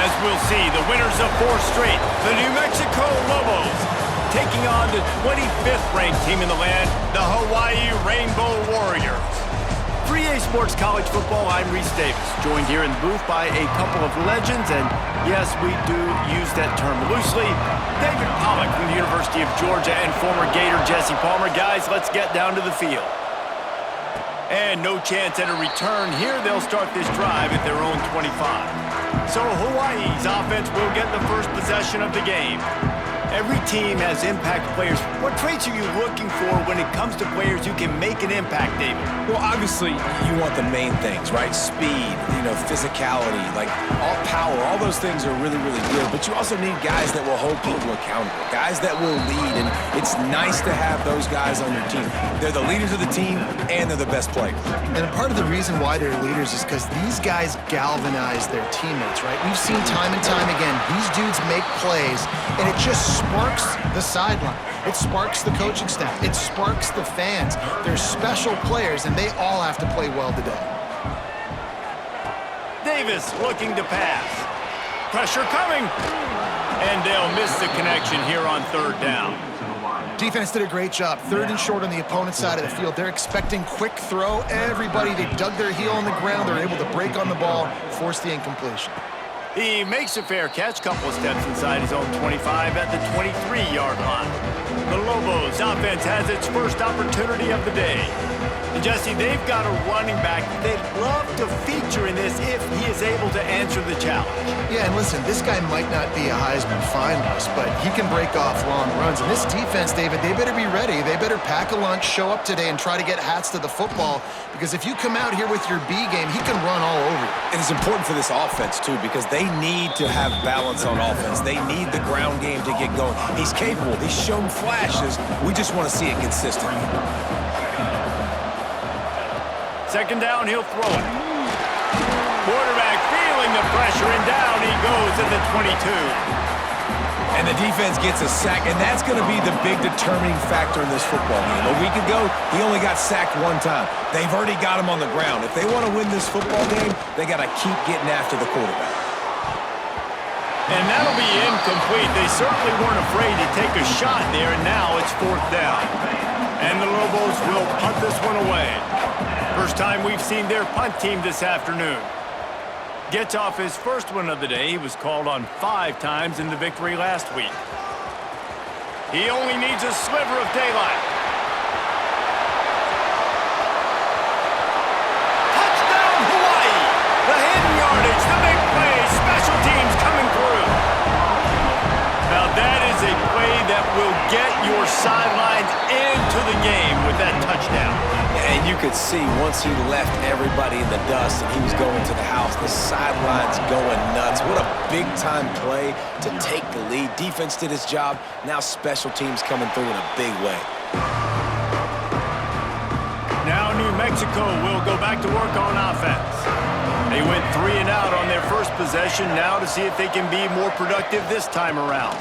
As we'll see, the winners of 4 straight, the New Mexico Lobos, taking on the 25th ranked team in the land, the Hawaii Rainbow Warriors. For EA Sports College Football, I'm Reese Davis, joined here in the booth by a couple of legends, and yes, we do use that term loosely. David Pollack from the University of Georgia and former Gator Jesse Palmer. Guys, let's get down to the field. And no chance at a return here. They'll start this drive at their own 25. So Hawaii's offense will get the first possession of the game. Every team has impact players. What traits are you looking for when it comes to players who can make an impact, David? Well, obviously, you want the main things, right? Speed, physicality, like all power, all those things are really, really good. But you also need guys that will hold people accountable, guys that will lead. And it's nice to have those guys on your team. They're the leaders of the team, and they're the best players. And part of the reason why they're leaders is because these guys galvanize their teammates, right? We've seen time and time again, these dudes make plays, and it just sparks the sideline. It sparks the coaching staff. It sparks the fans. They're special players, and they all have to play well today. Davis looking to pass. Pressure coming. And they'll miss the connection here on 3rd down. Defense did a great job. 3rd and short on the opponent's side of the field. They're expecting quick throw. Everybody, they dug their heel on the ground. They're able to break on the ball, force the incompletion. He makes a fair catch, couple of steps inside his own 25 at the 23-yard line. The Lobos offense has its first opportunity of the day. And Jesse, they've got a running back they'd love to feature in this if he is able to answer the challenge. Yeah, and listen, this guy might not be a Heisman finalist, but he can break off long runs. And this defense, David, they better be ready. They better pack a lunch, show up today, and try to get hats to the football. Because if you come out here with your B game, he can run all over you. And it's important for this offense, too, because they need to have balance on offense. They need the ground game to get going. He's capable. He's shown flashes. We just want to see it consistently. 2nd down, he'll throw it. Quarterback feeling the pressure, and down he goes at the 22. And the defense gets a sack, and that's going to be the big determining factor in this football game. A week ago, he only got sacked 1 time. They've already got him on the ground. If they want to win this football game, they got to keep getting after the quarterback. And that'll be incomplete. They certainly weren't afraid to take a shot there, and now it's 4th down. And the Lobos will punt this one away. First time we've seen their punt team this afternoon. Gets off his first one of the day. He was called on 5 times in the victory last week. He only needs a sliver of daylight. Touchdown, Hawaii! The hidden yardage, the big play, special teams coming through. Now that is a play that will get your sidelines into the game with that touchdown. And you could see once he left everybody in the dust and he was going to the house, the sidelines going nuts. What a big-time play to take the lead. Defense did his job. Now special teams coming through in a big way. Now New Mexico will go back to work on offense. They went 3 and out on their first possession. Now to see if they can be more productive this time around.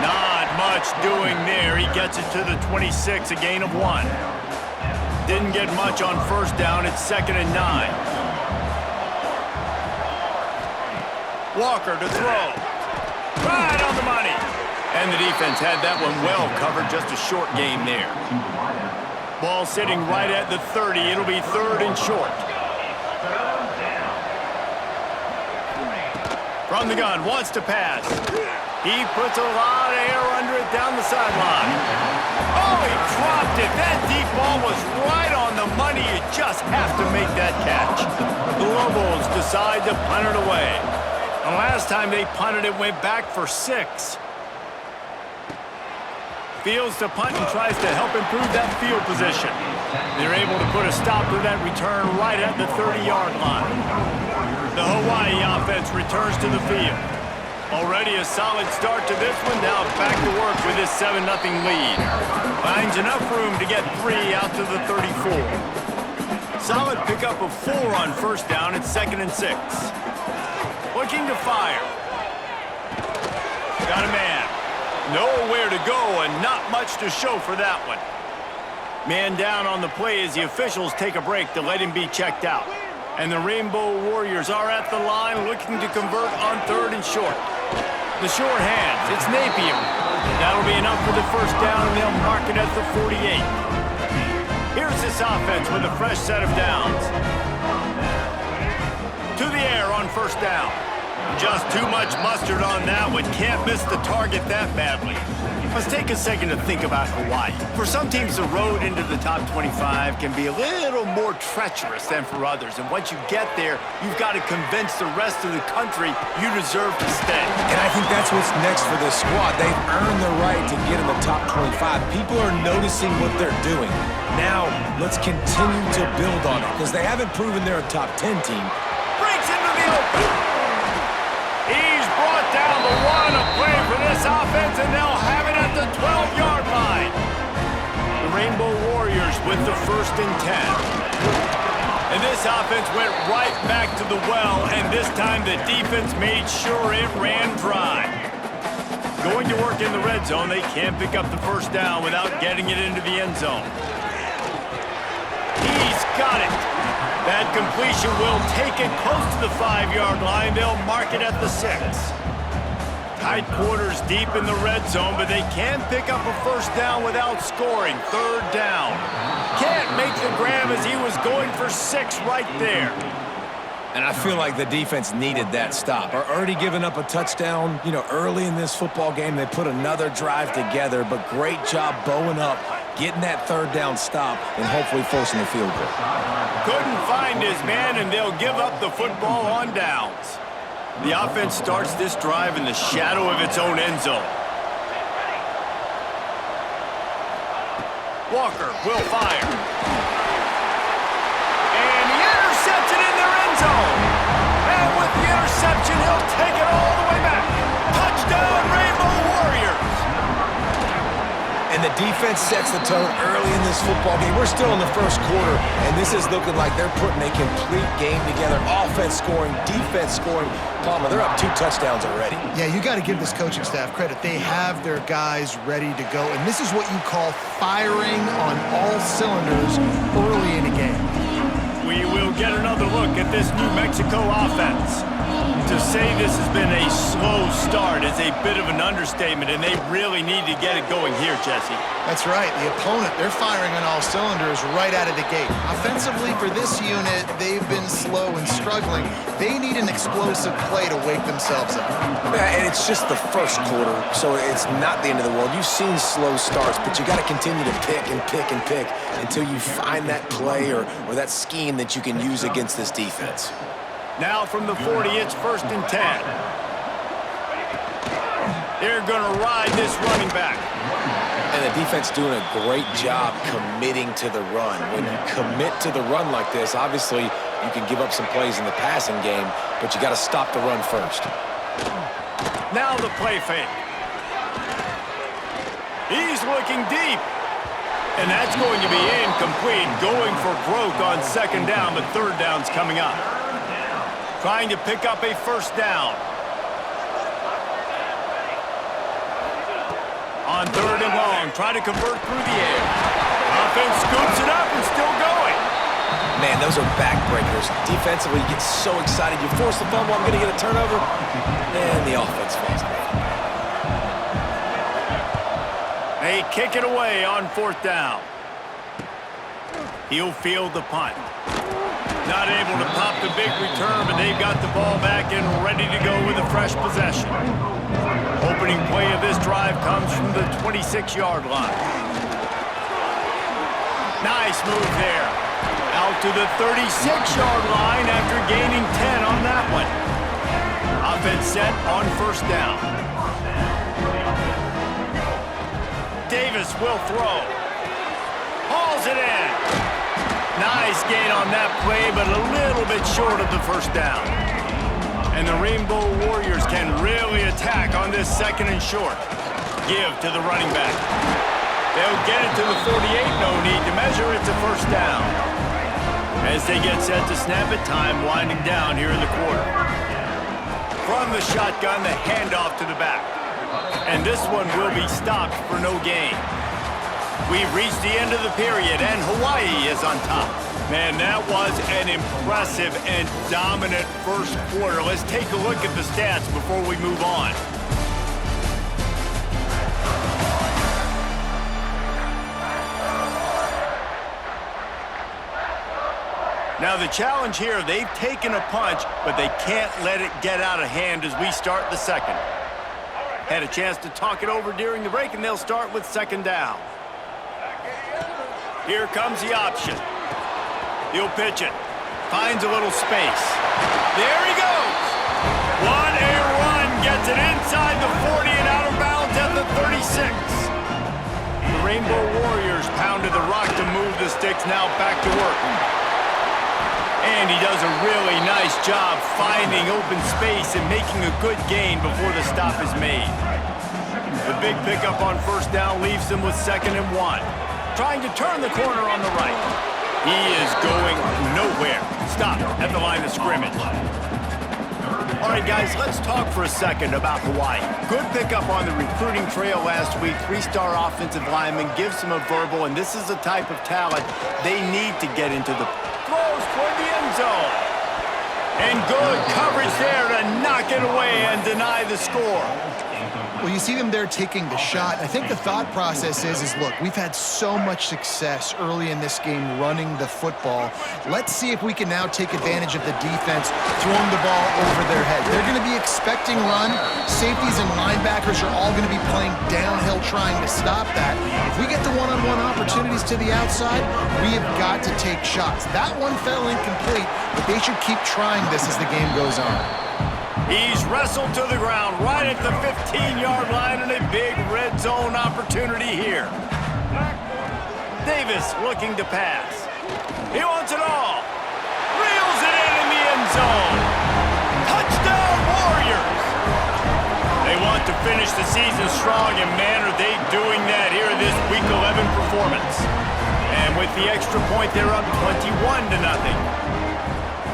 Not much doing there. He gets it to the 26, a gain of 1. Didn't get much on 1st down. It's 2nd and 9. Walker to throw. Right on the money. And the defense had that one well covered. Just a short game there. Ball sitting right at the 30. It'll be 3rd and short. From the gun, wants to pass. He puts a lot of air under it down the sideline. Oh, he dropped it. That deep ball was right on the money. You just have to make that catch. The Lobos decide to punt it away. The last time they punted, it went back for 6. Fields to punt and tries to help improve that field position. They're able to put a stop to that return right at the 30-yard line. The Hawaii offense returns to the field. Already a solid start to this one. Now back to work with this 7-0 lead. Finds enough room to get 3 out to the 34. Solid pickup of 4 on 1st down. It's 2nd and 6. Looking to fire. Got a man. Nowhere to go and not much to show for that one. Man down on the play as the officials take a break to let him be checked out. And the Rainbow Warriors are at the line looking to convert on 3rd and short. The short hands, it's Napier. That'll be enough for the first down, and they'll mark it at the 48. Here's this offense with a fresh set of downs. To the air on 1st down. Just too much mustard on that one. Can't miss the target that badly. Let's take a second to think about Hawaii. For some teams, the road into the top 25 can be a little more treacherous than for others. And once you get there, you've got to convince the rest of the country you deserve to stay. And I think that's what's next for this squad. They've earned the right to get in the top 25. People are noticing what they're doing. Now, let's continue to build on it, because they haven't proven they're a top 10 team. Breaks into the open. He's brought down the one, a play for this offense, and they'll have it at the 12-yard line. The Rainbow Warriors with the 1st and 10. And this offense went right back to the well, and this time the defense made sure it ran dry. Going to work in the red zone, they can't pick up the 1st down without getting it into the end zone. He's got it. That completion will take it close to the 5-yard line. They'll mark it at the 6. Tight quarters deep in the red zone, but they can pick up a 1st down without scoring. 3rd down. Can't make the grab as he was going for 6 right there. And I feel like the defense needed that stop. Are already giving up a touchdown, early in this football game. They put another drive together, but great job bowing up, getting that 3rd down stop, and hopefully forcing the field goal. Couldn't find his man, and they'll give up the football on downs. The offense starts this drive in the shadow of its own end zone. Walker will fire. And he intercepts it in their end zone. And with the interception, he'll take it all the way back. Touchdown, Rainbow Warriors. And the defense sets the tone early in this football game. We're still in the 1st quarter, and this is looking like they're putting a complete game together. Offense scoring, defense scoring. Palmer, they're up 2 touchdowns already. Yeah, you got to give this coaching staff credit. They have their guys ready to go, and this is what you call firing on all cylinders early in a game. We will get another look at this New Mexico offense. To say this has been a slow start is a bit of an understatement, and they really need to get it going here, Jesse. That's right. The opponent, they're firing on all cylinders right out of the gate. Offensively, for this unit, they've been slow and struggling. They need an explosive play to wake themselves up. Yeah, and it's just the 1st quarter, so it's not the end of the world. You've seen slow starts, but you got to continue to pick and pick and pick until you find that play or that scheme that you can use against this defense. Now from the 40, it's 1st and 10. They're going to ride this running back. And the defense doing a great job committing to the run. When you commit to the run like this, obviously you can give up some plays in the passing game, but you got to stop the run first. Now the play fake. He's looking deep. And that's going to be incomplete. Going for broke on 2nd down, but 3rd down's coming up. Trying to pick up a 1st down. On 3rd and long, try to convert through the air. Offense scoops it up and still going. Man, those are backbreakers. Defensively, you get so excited. You force the fumble, I'm going to get a turnover, and the offense falls away. They kick it away on 4th down. He'll field the punt. Not able to pop the big return, but they've got the ball back and ready to go with a fresh possession. Opening play of this drive comes from the 26-yard line. Nice move there. Out to the 36-yard line after gaining 10 on that one. Offense set on 1st down. Davis will throw. Hauls it in. Nice gain on that play, but a little bit short of the 1st down. And the Rainbow Warriors can really attack on this 2nd and short. Give to the running back. They'll get it to the 48, no need to measure it to 1st down. As they get set to snap it, time winding down here in the quarter. From the shotgun, the handoff to the back. And this one will be stopped for no gain. We've reached the end of the period, and Hawaii is on top. Man, that was an impressive and dominant first quarter. Let's take a look at the stats before we move on. Now the challenge here, they've taken a punch, but they can't let it get out of hand as we start the second. Had a chance to talk it over during the break, and they'll start with second down. Here comes the option. He'll pitch it. Finds a little space. There he goes. What a run. Gets it inside the 40 and out of bounds at the 36. The Rainbow Warriors pounded the rock to move the sticks. Now back to work. And he does a really nice job finding open space and making a good gain before the stop is made. The big pickup on first down leaves them with 2nd and 1. Trying to turn the corner on the right. He is going nowhere. Stop at the line of scrimmage. All right, guys, let's talk for a second about Hawaii. Good pickup on the recruiting trail last week. 3-star offensive lineman gives them a verbal, and this is the type of talent they need to get into the throws toward the end zone. And good coverage there to knock it away and deny the score. Well, you see them there taking the shot. I think the thought process is look, we've had so much success early in this game running the football. Let's see if we can now take advantage of the defense throwing the ball over their head. They're going to be expecting run. Safeties and linebackers are all going to be playing downhill trying to stop that. If we get the one-on-one opportunities to the outside, we have got to take shots. That one fell incomplete, but they should keep trying this as the game goes on. He's wrestled to the ground right at the 15-yard line and a big red zone opportunity here. Davis looking to pass. He wants it all. Reels it in the end zone. Touchdown Warriors! They want to finish the season strong, and man, are they doing that here in this Week 11 performance. And with the extra point, they're up 21-0.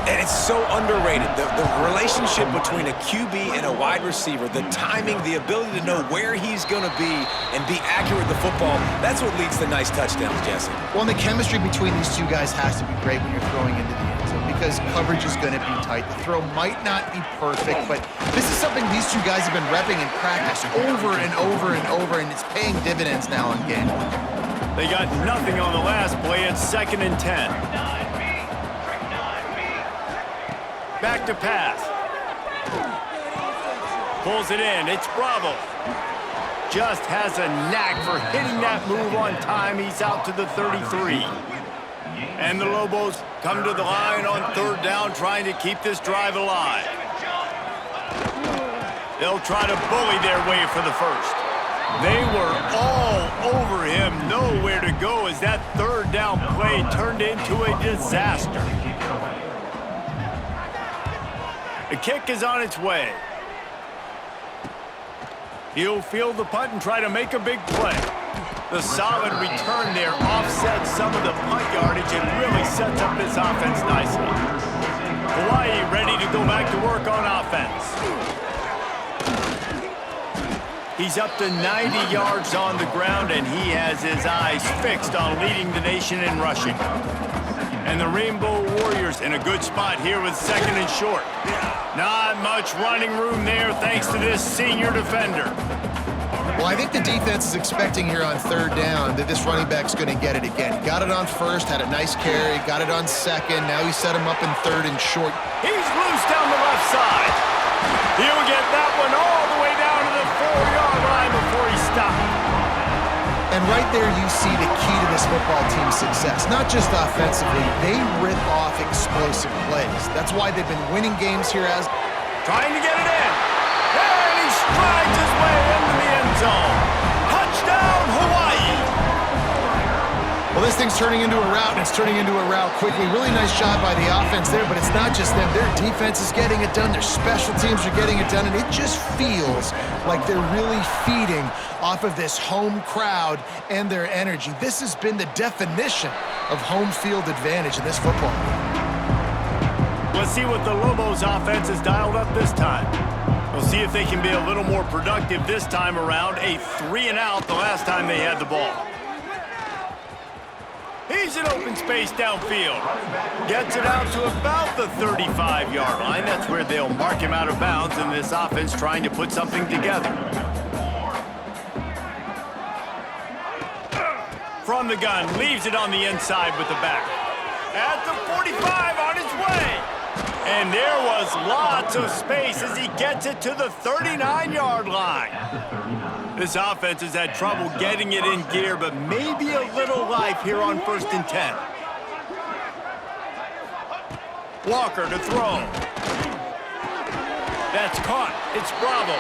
And it's so underrated, the relationship between a QB and a wide receiver, the timing, the ability to know where he's going to be and be accurate with the football, that's what leads to nice touchdowns, Jesse. Well, and the chemistry between these two guys has to be great when you're throwing into the end zone because coverage is going to be tight. The throw might not be perfect, but this is something these two guys have been repping in practice over and over and over, and it's paying dividends now in game. They got nothing on the last play. It's 2nd and 10. Back to pass. Pulls it in. It's Bravo. Just has a knack for hitting that move on time. He's out to the 33. And the Lobos come to the line on 3rd down, trying to keep this drive alive. They'll try to bully their way for the first. They were all over him. Nowhere to go as that 3rd down play turned into a disaster. The kick is on its way. He'll field the punt and try to make a big play. The solid return there offsets some of the punt yardage and really sets up this offense nicely. Hawaii ready to go back to work on offense. He's up to 90 yards on the ground, and he has his eyes fixed on leading the nation in rushing. And the Rainbow Warriors in a good spot here with 2nd and short. Not much running room there thanks to this senior defender. Well, I think the defense is expecting here on 3rd down that this running back's going to get it again. Got it on 1st, had a nice carry, got it on 2nd. Now he set him up in 3rd and short. He's loose down the left side. He'll get that one all the way down to the 4-yard line before he stopped. And right there you see the key to this football team's success. Not just offensively, they rip off explosive plays. That's why they've been winning games here as... Trying to get it in. And he strides his way into the end zone. Touchdown, Hawaii! Well, this thing's turning into a route, and it's turning into a route quickly. Really nice job by the offense there, but it's not just them. Their defense is getting it done. Their special teams are getting it done, and it just feels like they're really feeding off of this home crowd and their energy. This has been the definition of home field advantage in this football game. Let's see what the Lobos offense has dialed up this time. We'll see if they can be a little more productive this time around. A 3-and-out the last time they had the ball. He's in open space downfield. Gets it out to about the 35-yard line. That's where they'll mark him out of bounds in this offense trying to put something together. From the gun, leaves it on the inside with the back. At the 45, on his way. And there was lots of space as he gets it to the 39-yard line. This offense has had trouble getting it in gear, but maybe a little life here on 1st and 10. Walker to throw. That's caught. It's Bravo.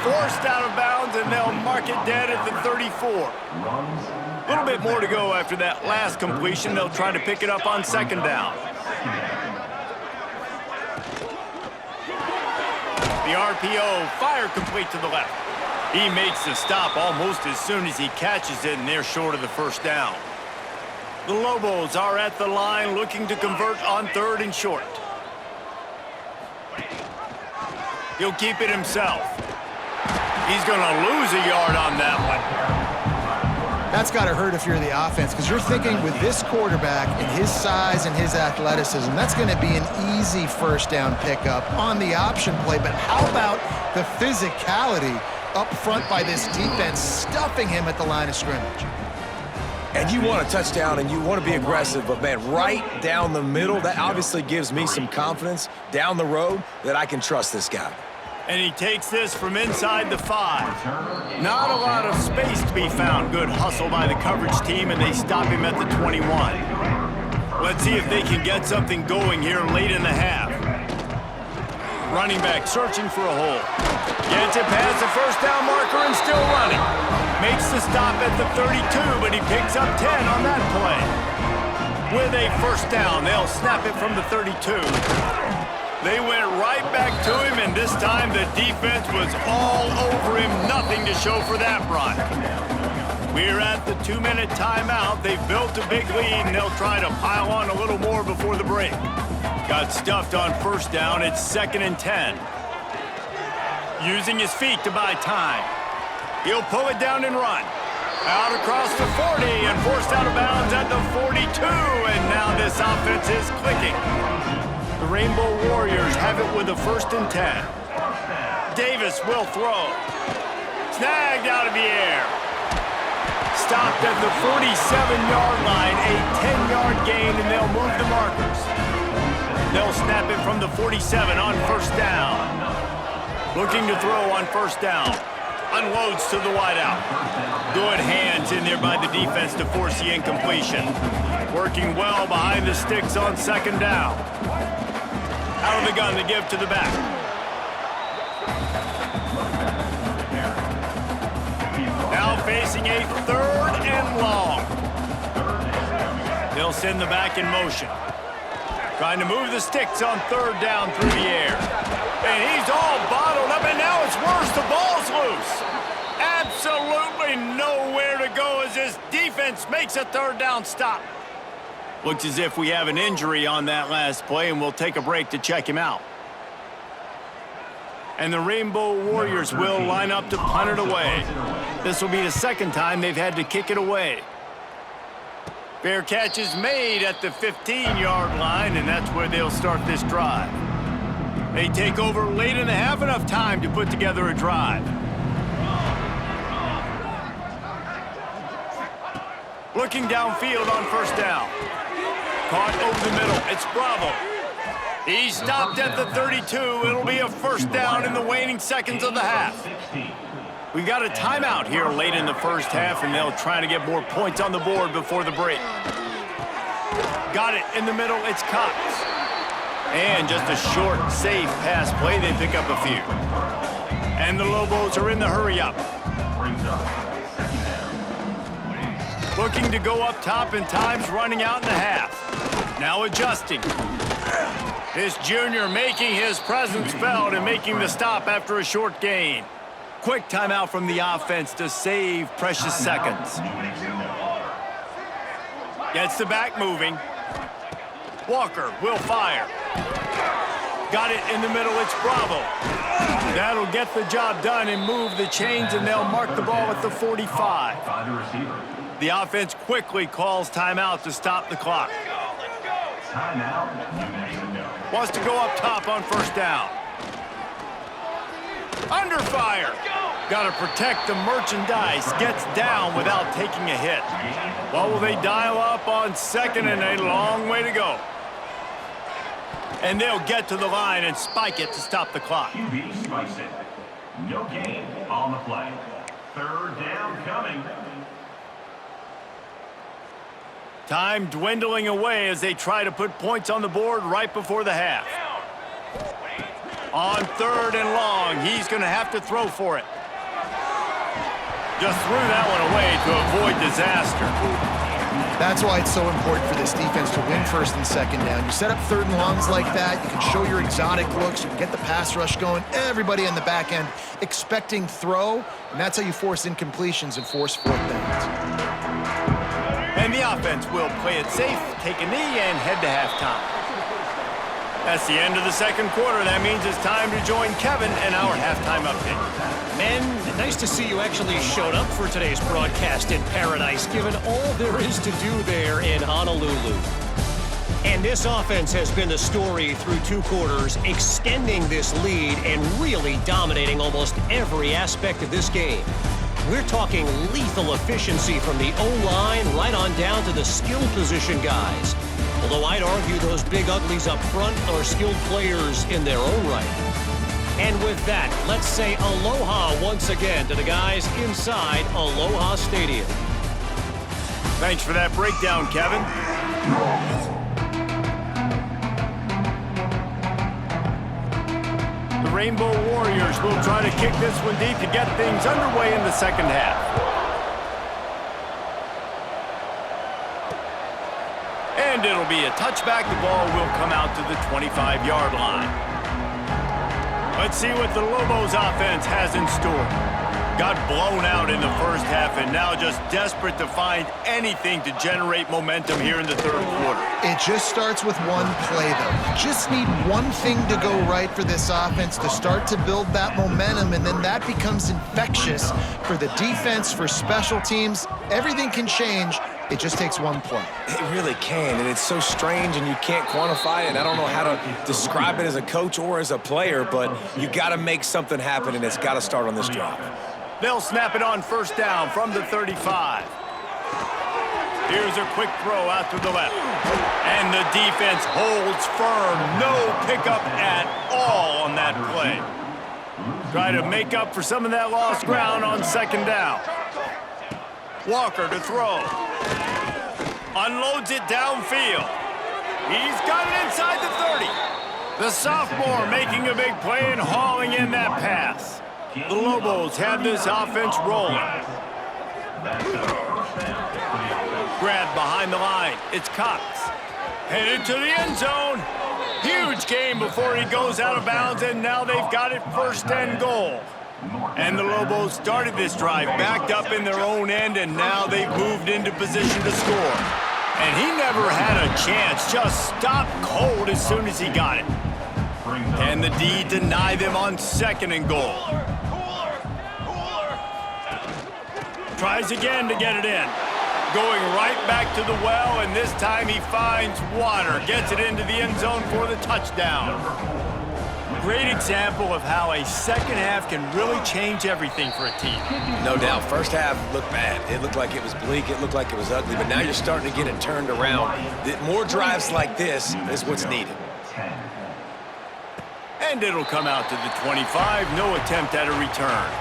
Forced out of bounds, and they'll mark it dead at the 34. A little bit more to go after that last completion. They'll try to pick it up on 2nd down. The RPO, fire complete to the left. He makes the stop almost as soon as he catches it, and they're short of the 1st down. The Lobos are at the line looking to convert on 3rd and short. He'll keep it himself. He's going to lose a yard on that one. That's got to hurt if you're the offense, because you're thinking with this quarterback and his size and his athleticism, that's going to be an easy 1st down pickup on the option play. But how about the physicality up front by this defense, stuffing him at the line of scrimmage? And you want a touchdown and you want to be aggressive, but man, right down the middle, that obviously gives me some confidence down the road that I can trust this guy. And he takes this from inside the 5. Not a lot of space to be found. Good hustle by the coverage team, and they stop him at the 21. Let's see if they can get something going here late in the half. Running back searching for a hole. Gets it past the 1st down marker and still running. Makes the stop at the 32, but he picks up 10 on that play. With a 1st down, they'll snap it from the 32. They went right back to him, and this time the defense was all over him. Nothing to show for that run. We're at the 2-minute timeout. They've built a big lead, and they'll try to pile on a little more before the break. Got stuffed on 1st down. It's 2nd and 10. Using his feet to buy time. He'll pull it down and run. Out across the 40 and forced out of bounds at the 42, and now this offense is clicking. The Rainbow Warriors have it with a 1st and 10. Davis will throw. Snagged out of the air. Stopped at the 47-yard line, a 10-yard gain, and they'll move the markers. They'll snap it from the 47 on 1st down. Looking to throw on 1st down. Unloads to the wideout. Good hands in there by the defense to force the incompletion. Working well behind the sticks on 2nd down. Out of the gun to give to the back. Now facing a 3rd and long. They'll send the back in motion. Trying to move the sticks on 3rd down through the air. And he's all bottled up, and now it's worse. The ball's loose. Absolutely nowhere to go as this defense makes a 3rd down stop. Looks as if we have an injury on that last play, and we'll take a break to check him out. And the Rainbow Warriors will line up to punt it away. This will be the 2nd time they've had to kick it away. Fair catch is made at the 15-yard line, and that's where they'll start this drive. They take over late in the half, enough time to put together a drive. Looking downfield on 1st down. Caught over the middle. It's Bravo. He stopped at the 32. It'll be a 1st down in the waning seconds of the half. We've got a timeout here late in the 1st half, and they'll try to get more points on the board before the break. Got it in the middle. It's Cox. And just a short, safe pass play. They pick up a few. And the Lobos are in the hurry-up. Looking to go up top, and time's running out in the half. Now adjusting. This junior making his presence felt and making the stop after a short gain. Quick timeout from the offense to save precious seconds. Gets the back moving. Walker will fire. Got it in the middle. It's Bravo. That'll get the job done and move the chains, and they'll mark the ball at the 45. The offense quickly calls timeout to stop the clock. Wants to go up top on first down. Under fire. Got to protect the merchandise. Gets down without taking a hit. Well, will they dial up on second and a long way to go? And they'll get to the line and spike it to stop the clock. QB spikes it. No gain on the play. Third down coming. Time dwindling away as they try to put points on the board right before the half. On third and long, he's going to have to throw for it. Just threw that one away to avoid disaster. That's why it's so important for this defense to win first and second down. You set up third and longs like that, you can show your exotic looks, you can get the pass rush going, everybody on the back end expecting throw, and that's how you force incompletions and force fourth downs. And the offense will play it safe, take a knee, and head to halftime. That's the end of the second quarter. That means it's time to join Kevin and our halftime update. Men, nice to see you actually showed up for today's broadcast in paradise, given all there is to do there in Honolulu. And this offense has been the story through 2 quarters, extending this lead and really dominating almost every aspect of this game. We're talking lethal efficiency from the O-line right on down to the skill position guys. Although I'd argue those big uglies up front are skilled players in their own right. And with that, let's say aloha once again to the guys inside Aloha Stadium. Thanks for that breakdown, Kevin. The Rainbow Warriors will try to kick this one deep to get things underway in the second half. And it'll be a touchback. The ball will come out to the 25-yard line. Let's see what the Lobos offense has in store. Got blown out in the first half and now just desperate to find anything to generate momentum here in the third quarter. It just starts with one play, though. Just need one thing to go right for this offense to start to build that momentum, and then that becomes infectious for the defense, for special teams. Everything can change. It just takes one play. It really can, and it's so strange, and you can't quantify it. And I don't know how to describe it as a coach or as a player, but you got to make something happen, and it's got to start on this drive. They'll snap it on first down from the 35. Here's a quick throw out to the left. And the defense holds firm. No pickup at all on that play. Try to make up for some of that lost ground on second down. Walker to throw. Unloads it downfield. He's got it inside the 30. The sophomore making a big play and hauling in that pass. The Lobos have this offense rolling. Grab behind the line. It's Cox. Headed to the end zone. Huge game before he goes out of bounds, and now they've got it first and goal. And the Lobos started this drive backed up in their own end, and now they've moved into position to score. And he never had a chance, just stopped cold as soon as he got it. And the D deny them on second and goal. Tries again to get it in. Going right back to the well, and this time he finds water. Gets it into the end zone for the touchdown. Great example of how a second half can really change everything for a team. No doubt. First half looked bad. It looked like it was bleak. It looked like it was ugly. But now you're starting to get it turned around. More drives like this is what's needed. And it'll come out to the 25. No attempt at a return.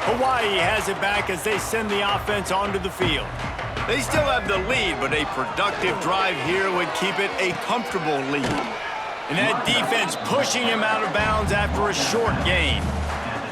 Hawaii has it back as they send the offense onto the field. They still have the lead, but a productive drive here would keep it a comfortable lead. And that defense pushing him out of bounds after a short gain.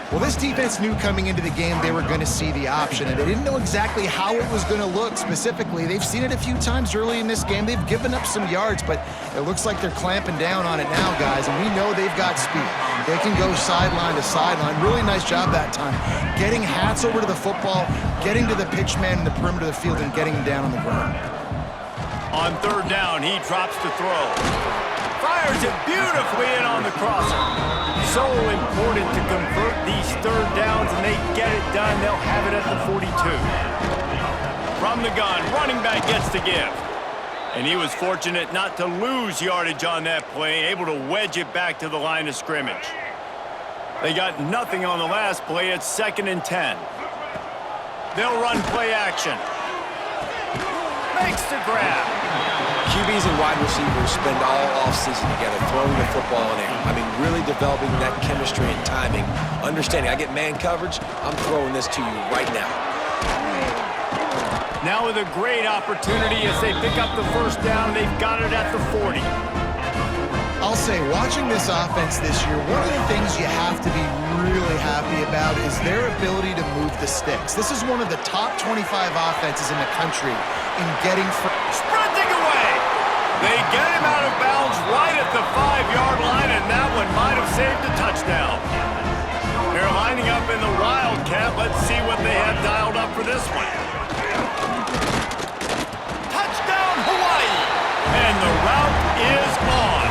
Well, this defense knew coming into the game they were going to see the option, and they didn't know exactly how it was going to look specifically. They've seen it a few times early in this game. They've given up some yards, but it looks like they're clamping down on it now, guys, and we know they've got speed. They can go sideline to sideline. Really nice job that time. Getting hats over to the football, getting to the pitch man in the perimeter of the field, and getting him down on the ground. On third down, he drops to throw. Fires it beautifully in on the crosser. So important to convert these third downs, and they get it done. They'll have it at the 42. From the gun, running back gets the give. And he was fortunate not to lose yardage on that play, able to wedge it back to the line of scrimmage. They got nothing on the last play. It's 2nd and 10. They'll run play action. Makes the grab. QBs and wide receivers spend all offseason together throwing the football in air. I mean, really developing that chemistry and timing. Understanding, I get man coverage, I'm throwing this to you right now. Now with a great opportunity as they pick up the first down. They've got it at the 40. I'll say, watching this offense this year, one of the things you have to be really happy about is their ability to move the sticks. This is one of the top 25 offenses in the country in getting... Sprinting away! They get him out of bounds right at the 5-yard line, and that one might have saved a touchdown. They're lining up in the Wildcat. Let's see what they have dialed up for this one. Touchdown, Hawaii! And the route is on.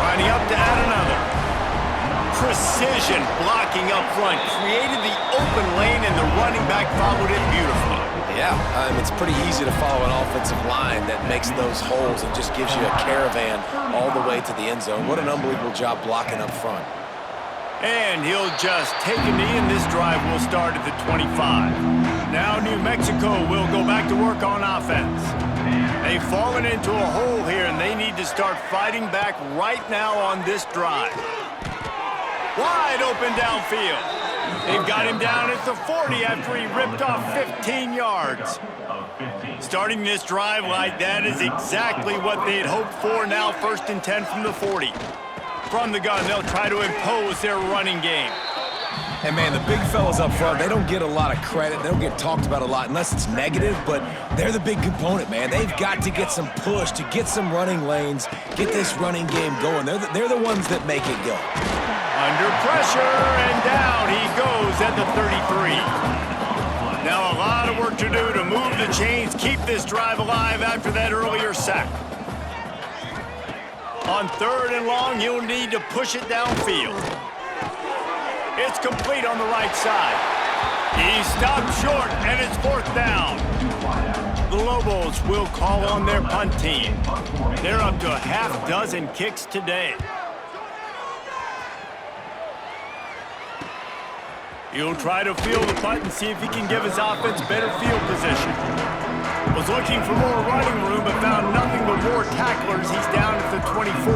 Lining up to add another. Precision blocking up front. Created the open lane, and the running back followed it beautifully. Yeah, it's pretty easy to follow an offensive line that makes those holes and just gives you a caravan all the way to the end zone. What an unbelievable job blocking up front. And he'll just take a knee, and this drive will start at the 25. Now New Mexico will go back to work on offense. They've fallen into a hole here, and they need to start fighting back right now on this drive. Wide open downfield. They've got him down at the 40 after he ripped off 15 yards. Starting this drive like that is exactly what they had hoped for. Now 1st and 10 from the 40. From the gun, they'll try to impose their running game. And, man, the big fellas up front, they don't get a lot of credit. They don't get talked about a lot unless it's negative, but they're the big component, man. They've got to get some push, to get some running lanes, get this running game going. They're the ones that make it go. Under pressure, and down he goes at the 33. Now a lot of work to do to move the chains, keep this drive alive after that earlier sack. On 3rd and long, you'll need to push it downfield. It's complete on the right side. He stopped short, and it's 4th down. The Lobos will call on their punt team. They're up to a half-dozen kicks today. He'll try to field the punt and see if he can give his offense better field position. Was looking for more running room, but found nothing but more tacklers. He's down at the 24.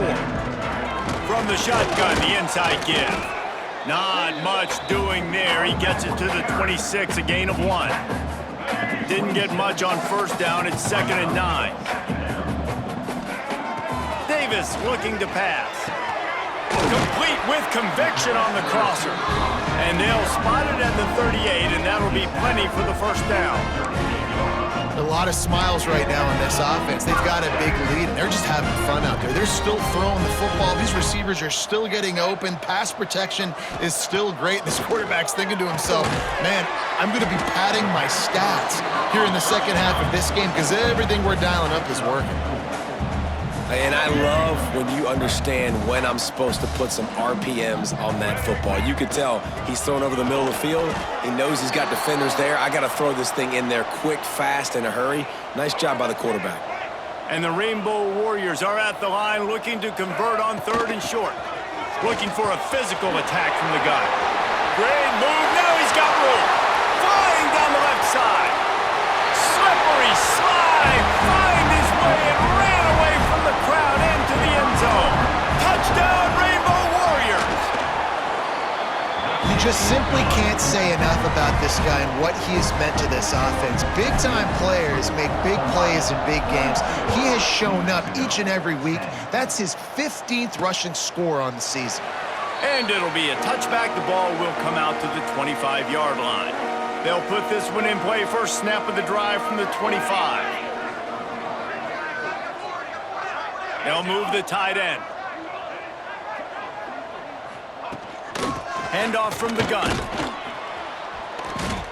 From the shotgun, the inside give. Not much doing there. He gets it to the 26, a gain of 1. Didn't get much on 1st down. It's 2nd and 9. Davis looking to pass. Complete with conviction on the crosser. And they'll spot it at the 38, and that'll be plenty for the 1st down. A lot of smiles right now on this offense. They've got a big lead, and they're just having fun out there. They're still throwing the football. These receivers are still getting open. Pass protection is still great. This quarterback's thinking to himself, man, I'm going to be padding my stats here in the second half of this game because everything we're dialing up is working. And I love when you understand when I'm supposed to put some RPMs on that football. You could tell he's throwing over the middle of the field. He knows he's got defenders there. I got to throw this thing in there quick, fast, in a hurry. Nice job by the quarterback. And the Rainbow Warriors are at the line looking to convert on 3rd and short. Looking for a physical attack from the guy. Great move. Now he's got room. Flying down the left side. Slippery slide. Find his way and ran away from the crowd into the end zone. Touchdown, Rainbow Warriors. You just simply can't say enough about this guy and what he has meant to this offense. Big-time players make big plays in big games. He has shown up each and every week. That's his 15th rushing score on the season. And it'll be a touchback. The ball will come out to the 25-yard line. They'll put this one in play. First snap of the drive from the 25. They'll move the tight end. Handoff from the gun.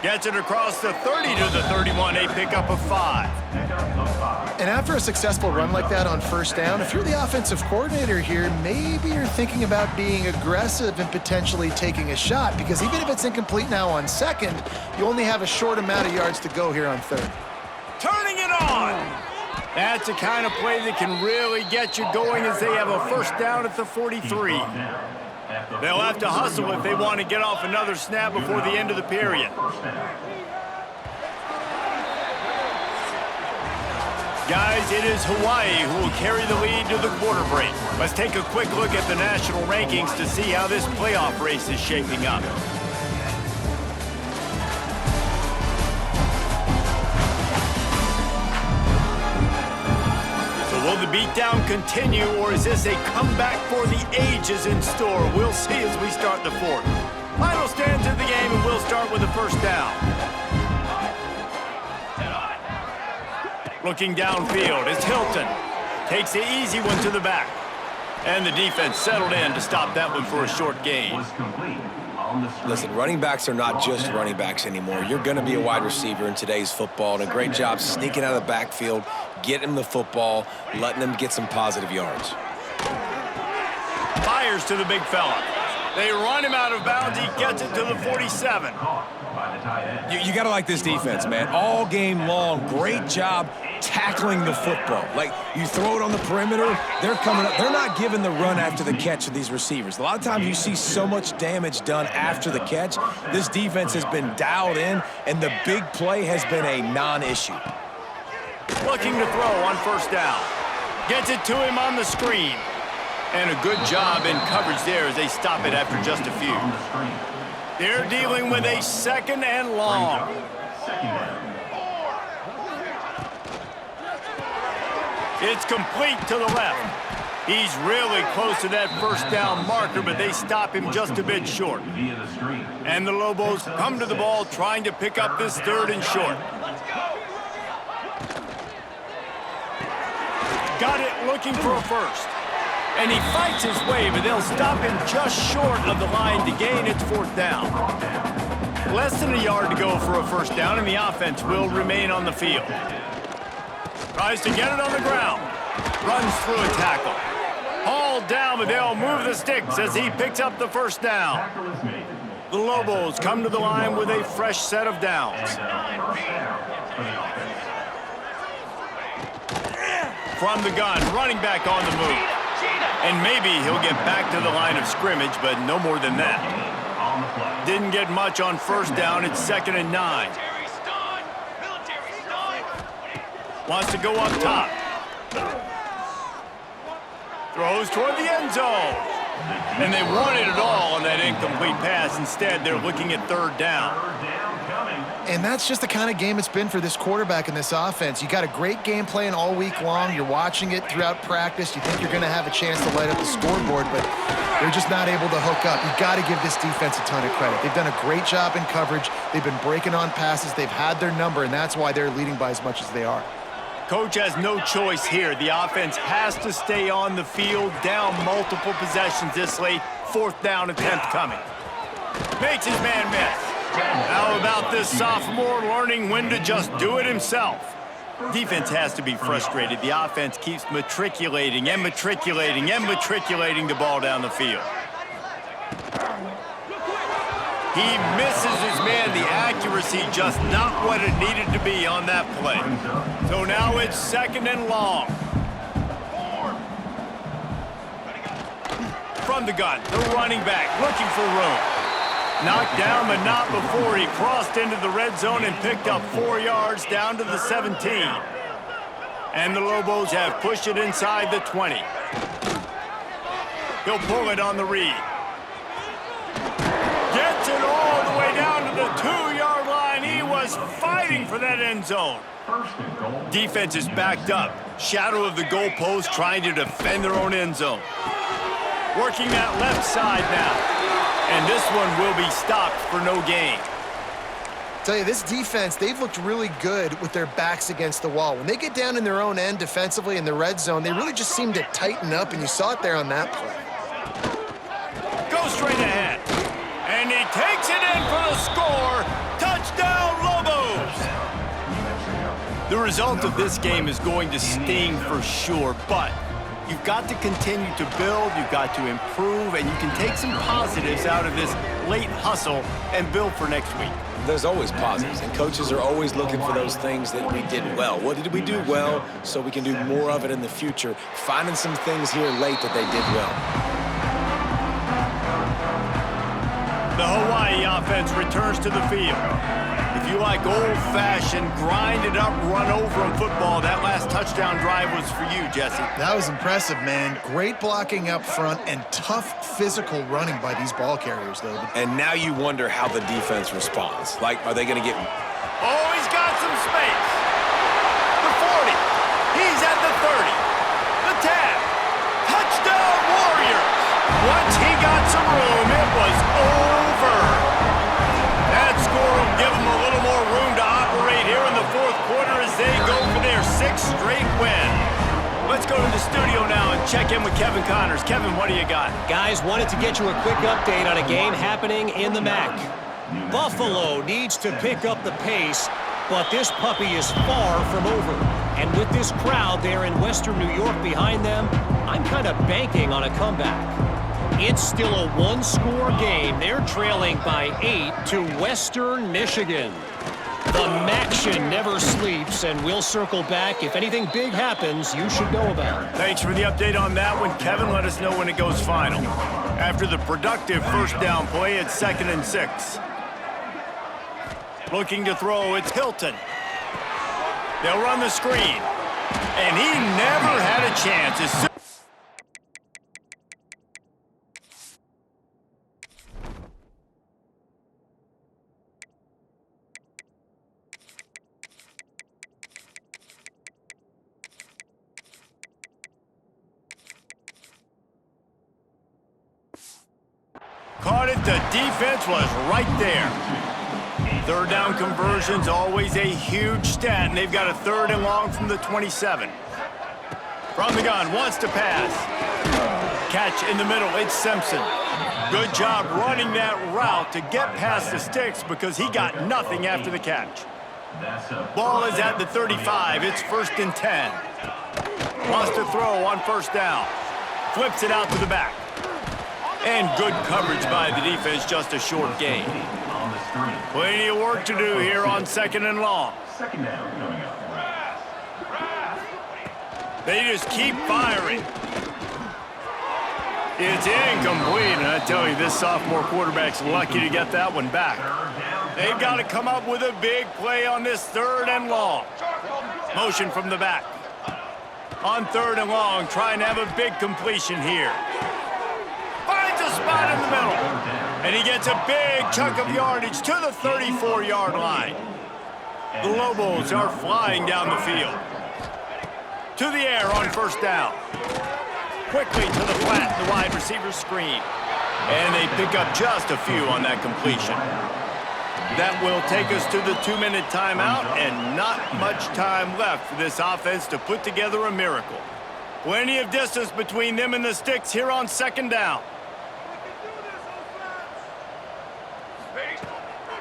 Gets it across the 30 to the 31. A pickup of 5. And after a successful run like that on first down, if you're the offensive coordinator here, maybe you're thinking about being aggressive and potentially taking a shot, because even if it's incomplete now on second, you only have a short amount of yards to go here on third. Turning it on. That's the kind of play that can really get you going as they have a first down at the 43. They'll have to hustle if they want to get off another snap before the end of the period. Guys, it is Hawaii who will carry the lead to the quarter break. Let's take a quick look at the national rankings to see how this playoff race is shaping up. So will the beatdown continue, or is this a comeback for the ages in store? We'll see as we start the fourth. Final stands in the game, and we'll start with the first down. Looking downfield as Hilton takes the easy one to the back. And the defense settled in to stop that one for a short gain. Listen, running backs are not just running backs anymore. You're going to be a wide receiver in today's football, and a great job sneaking out of the backfield, getting him the football, letting him get some positive yards. Fires to the big fella. They run him out of bounds. He gets it to the 47. You got to like this defense, man. All game long, great job tackling the football. Like, you throw it on the perimeter, they're coming up. They're not giving the run after the catch to these receivers. A lot of times you see so much damage done after the catch. This defense has been dialed in, and the big play has been a non-issue. Looking to throw on first down. Gets it to him on the screen. And a good job in coverage there as they stop it after just a few. They're dealing with a second and long. It's complete to the left. He's really close to that first down marker, but they stop him just a bit short. And the Lobos come to the ball trying to pick up this third and short. Got it looking for a first. And he fights his way, but they'll stop him just short of the line to gain its fourth down. Less than a yard to go for a first down, and the offense will remain on the field. Tries to get it on the ground. Runs through a tackle. Hauled down, but they'll move the sticks as he picks up the first down. The Lobos come to the line with a fresh set of downs. From the gun, running back on the move. And maybe he'll get back to the line of scrimmage, but no more than that. Didn't get much on first down. It's 2nd and 9. Wants to go up top. Throws toward the end zone. And they wanted it all on that incomplete pass. Instead, they're looking at third down. And that's just the kind of game it's been for this quarterback in this offense. You got a great game plan all week long. You're watching it throughout practice. You think you're going to have a chance to light up the scoreboard, but they're just not able to hook up. You've got to give this defense a ton of credit. They've done a great job in coverage. They've been breaking on passes. They've had their number, and that's why they're leading by as much as they are. Coach has no choice here. The offense has to stay on the field, down multiple possessions this late. Fourth down attempt coming. Makes his man miss. How about this sophomore learning when to just do it himself? Defense has to be frustrated. The offense keeps matriculating and matriculating and matriculating the ball down the field. He misses his man. The accuracy just not what it needed to be on that play. So now it's 2nd and long. From the gun, the running back looking for room. Knocked down, but not before he crossed into the red zone and picked up 4 yards down to the 17. And the Lobos have pushed it inside the 20. He'll pull it on the read. Gets it all the way down to the 2-yard line. He was fighting for that end zone. Defense is backed up. Shadow of the goalpost trying to defend their own end zone. Working that left side now. And this one will be stopped for no gain. Tell you, this defense, they've looked really good with their backs against the wall. When they get down in their own end defensively in the red zone, they really just seem to tighten up, and you saw it there on that play. Go straight ahead. And he takes it in for the score. Touchdown, Lobos. The result of this game is going to sting for sure, but you've got to continue to build, you've got to improve, and you can take some positives out of this late hustle and build for next week. There's always positives, and coaches are always looking for those things that we did well. What did we do well so we can do more of it in the future? Finding some things here late that they did well. The Hawaii offense returns to the field. If you like old-fashioned, grind-it-up, run-over-'em football, that last touchdown drive was for you, Jesse. That was impressive, man. Great blocking up front and tough physical running by these ball carriers, though. And now you wonder how the defense responds. Like, are they going to get... Oh, he's got some space. The 40. He's at the 30. The tap. Touchdown, Warriors. Once he got some room, it was over. That score will give them a little more room to operate here in the fourth quarter as they go for their 6th straight win. Let's go to the studio now and check in with Kevin Connors. Kevin, what do you got? Guys, wanted to get you a quick update on a game happening in the MAC. Buffalo needs to pick up the pace, but this puppy is far from over. And with this crowd there in Western New York behind them, I'm kind of banking on a comeback. It's still a one-score game. They're trailing by 8 to Western Michigan. The MACtion never sleeps, and we'll circle back. If anything big happens, you should know about it. Thanks for the update on that one, Kevin. Let us know when it goes final. After the productive first down play, it's 2nd and 6. Looking to throw, it's Hilton. They'll run the screen. And he never had a chance. Caught it, the defense was right there. 3rd down conversion's always a huge stat, and they've got a 3rd and long from the 27. From the gun, wants to pass. Catch in the middle, it's Simpson. Good job running that route to get past the sticks because he got nothing after the catch. Ball is at the 35, it's 1st and 10. Wants to throw on 1st down. Flips it out to the back. And good coverage by the defense, just a short gain. Plenty of work to do here on 2nd and long. They just keep firing. It's incomplete, and I tell you, this sophomore quarterback's lucky to get that one back. They've got to come up with a big play on this 3rd and long. Motion from the back. On 3rd and long, trying to have a big completion here. Finds a spot in the middle. And he gets a big chunk of yardage to the 34-yard line. The Lobos are flying down the field. To the air on 1st down. Quickly to the flat, the wide receiver screen. And they pick up just a few on that completion. That will take us to the 2-minute timeout, and not much time left for this offense to put together a miracle. Plenty of distance between them and the sticks here on 2nd down.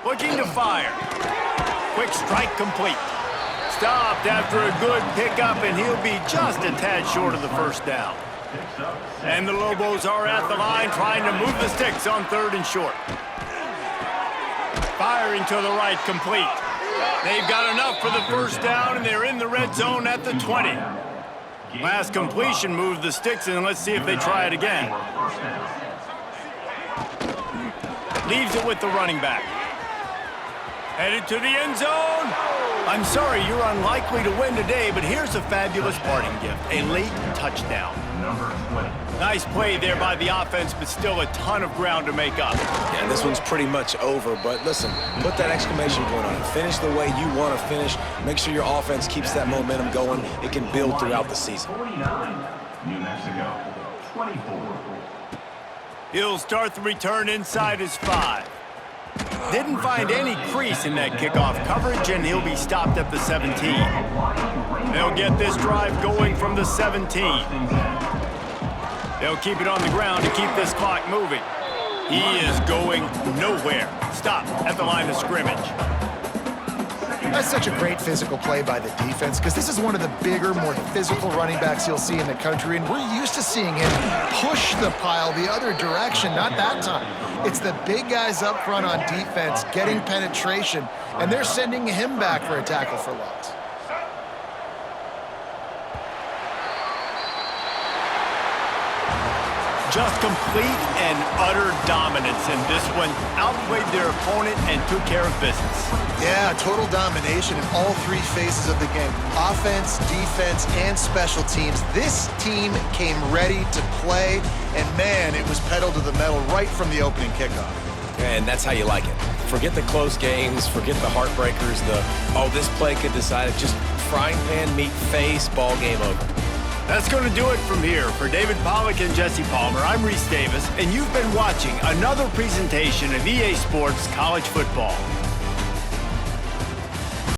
Looking to fire. Quick strike complete. Stopped after a good pickup, and he'll be just a tad short of the 1st down. And the Lobos are at the line trying to move the sticks on 3rd and short. Firing to the right, complete. They've got enough for the 1st down, and they're in the red zone at the 20. Last completion moved the sticks, and let's see if they try it again. Leaves it with the running back. Headed to the end zone. I'm sorry, you're unlikely to win today, but here's a fabulous parting gift, a late touchdown. Nice play there by the offense, but still a ton of ground to make up. Yeah, this one's pretty much over, but listen, put that exclamation point on it. Finish the way you want to finish. Make sure your offense keeps that momentum going. It can build throughout the season. 49, New Mexico, 24. He'll start the return inside his 5. Didn't find any crease in that kickoff coverage, and he'll be stopped at the 17. They'll get this drive going from the 17. They'll keep it on the ground to keep this clock moving. He is going nowhere. Stop at the line of scrimmage. That's such a great physical play by the defense because this is one of the bigger, more physical running backs you'll see in the country, and we're used to seeing him push the pile the other direction. Not that time. It's the big guys up front on defense getting penetration, and they're sending him back for a tackle for loss. Just complete and utter dominance in this one. Outplayed their opponent and took care of business. Yeah, total domination in all three phases of the game. Offense, defense, and special teams. This team came ready to play, and man, it was pedal to the metal right from the opening kickoff. And that's how you like it. Forget the close games, forget the heartbreakers, this play could decide it. Just frying pan, meat face, ball game over. That's going to do it from here. For David Pollack and Jesse Palmer, I'm Reese Davis, and you've been watching another presentation of EA Sports College Football.